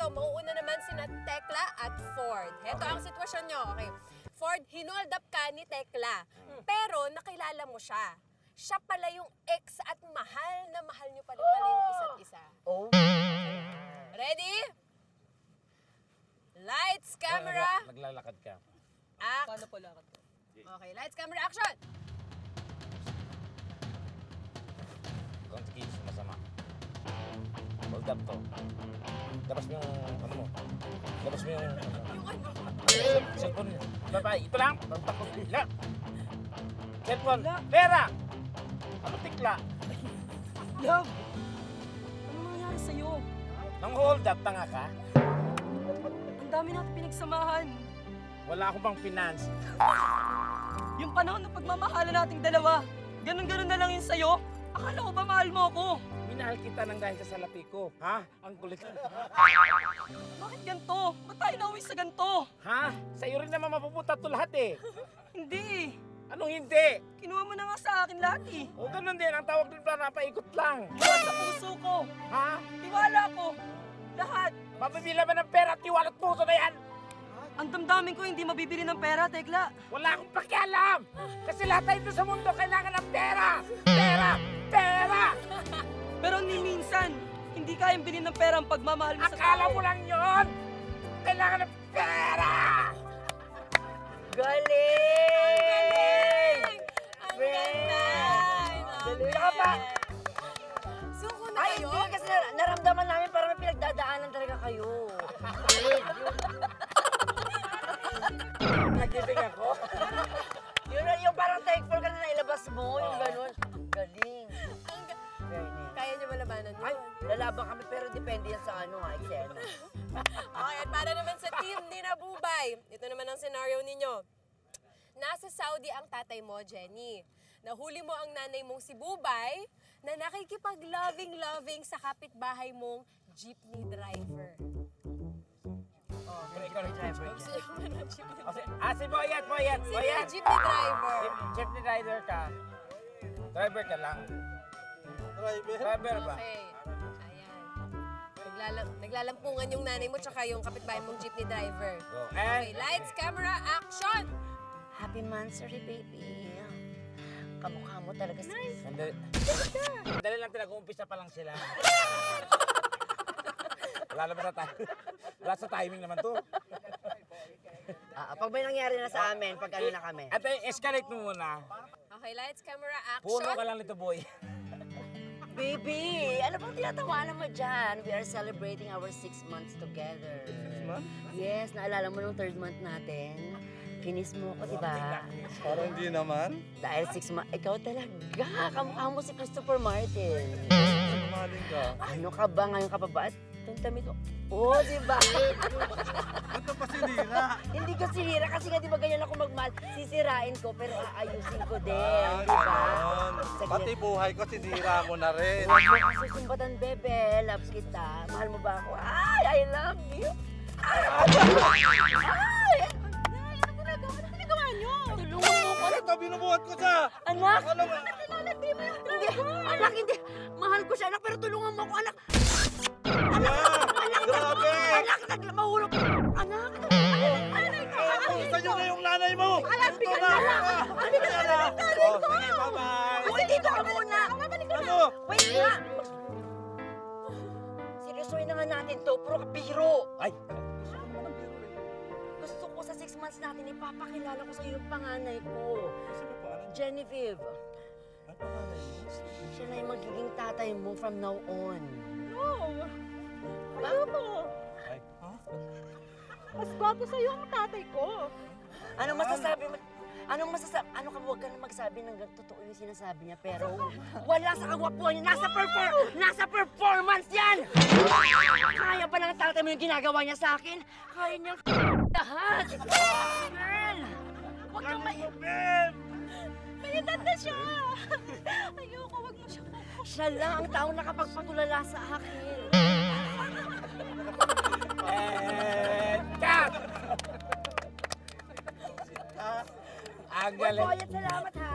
eto, mauuna naman sina Tekla at Ford. Heto ang sitwasyon nyo, okay? Ford, hinold up ka ni Tekla, pero nakilala mo siya. Siya pala yung ex at mahal na mahal nyo pala yung isa't isa. Oh. Ready? Lights, camera, Naglalakad ka. act. Paano pala ka to? Okay, lights, camera, action! Consequence, masama. Hold up to. Labas mo yung, ano mo? Labas mo yung, cellphone niya. Babae, ito lang. Takot lang. Cellphone, pera! Ano tikla? Love! Ano nangyari sa'yo? Nang hold up, tanga ka? Ang dami natin pinagsamahan. Wala akong pang finance. Yung panahon ng pagmamahalan nating dalawa, ganun-ganun na lang yun sa'yo? Akala ko ba mahal mo ako? Minahal kita nang dahil sa salapi ko. Ha? Ang kulit. Bakit ganito? Ba't tayo nauwi sa ganito? Ha? Sa'yo rin naman mapupunta to lahat eh. Hindi! Anong hindi? Kinuha mo na nga sa akin lahat eh. O ganun din, ang tawag din pala napaikot lang. Mula sa puso ko, Ha? tiwala ko, lahat. Mabibila ba ng pera at tiwala at puso na yan? Ang damdamin ko hindi mabibili ng pera, Tekla. Wala akong pakialam! Kasi lahat tayo sa mundo kailangan ng pera! Pera! Pera! Pero ni minsan, hindi kayang bilhin ng pera ang pagmamahal mo sa Akala tao. mo lang yon! Kailangan ng pera! Galing! Ang ganda! Galing ka pa! Suko na Ay, kayo? hindi kasi naramdaman namin parang may pinagdadaanan talaga kayo. Nagising ako. Yung parang thankful ka na ilabas mo, yung ganun. Galing. Ang ga- Fairness. Kaya niyo ba labanan yun? Ay, lalaban kami pero depende yan sa ano ha, eksena. Okay, at para naman sa team ni Nabubay, ito naman ang scenario ninyo. Nasa Saudi ang tatay mo, Jenny. Nahuli mo ang nanay mong si Bubay na nakikipag-loving-loving sa kapitbahay mong jeepney driver. Oh, ikaw na driver Gusto niya. niyo naman ng jeepney driver? Si Boyet, Boyet, Sino Boyet! yung jeepney driver? Jeepney rider ka. Driver ka lang. Driver ba? Okay. Ayan. Naglalampungan yung nanay mo tsaka yung kapitbahay mong jeepney driver. Go. Okay, And, lights, camera, action! Happy Mansary, baby. Kamukha mo talaga si... Sandali lang, pinag-uumpisa pa lang sila. Wala naman sa time. Wala sa timing naman to. Pag may nangyari na sa amin, pag ano na kami. At escalate mo muna. Okay, lights, camera, Puno action! ka lang nito, boy. Baby, ano bang tinatawanan mo dyan? We are celebrating our 6 months together. 6 months? Yes, naalala mo nung 3rd month natin? Kinis mo ko, di ba? Parang hindi naman. Dahil 6 months, ikaw talaga, kamukha mo si Christopher Martin. Mamahalin ka. Ano ka ba ngayon ka pa ba? Itong damit ko. Oo, di ba? Ba't pa sinira? Hindi ko sinira kasi nga di ba ganyan ako magmahal. Sisirain ko pero aayusin ko din, di ba? Ganon. Saglit. Pati buhay ko sinira mo na rin. Huwag mo kasi sumbatan, bebe. Love kita. Mahal mo ba ako? Ay, I love you. Ay! Ano ginagawa niyo? Tulungan mo ko. Ito, binubuhat ko siya! Anak! Alam mo, Nilalandi mo yung driver! Anak, hindi! Mahal ko siya, anak, pero tulungan mo ako, anak! grabe! Anak, mahulog! Anak! Gusto nyo na yung nanay mo! Anak, Ito bigyan na! na lang! Bigyan na lang! Oh, sige, bye-bye! Uy, dito ka muna! Ano? Wait nga! Seryosohin na nga natin to, puro ka biro! Ay! Gusto ko sa 6 months natin, ipapakilala ko sa iyo yung panganay ko. Sino pa? Ano? Genevieve. Ang pangalan mo? Siya na yung magiging tatay mo from now on. No! Ayoko! Ay, ha? Mas gwapo sa'yo ang tatay ko. Anong masasabi mo? Ano ka, huwag ka na magsabi ng totoo yung sinasabi niya, pero wala sa kagwapuan niya. Nasa performance yan! Kaya ba ng tatay mo yung ginagawa niya sa akin? Kaya niyang lahat! Girl! Huwag kang may... May edad na siya! Ayoko, wag mo siya Siya lang ang taong nakapagpatulala sa akin. And cut! Ang Boy, galing. Boyet, salamat ha!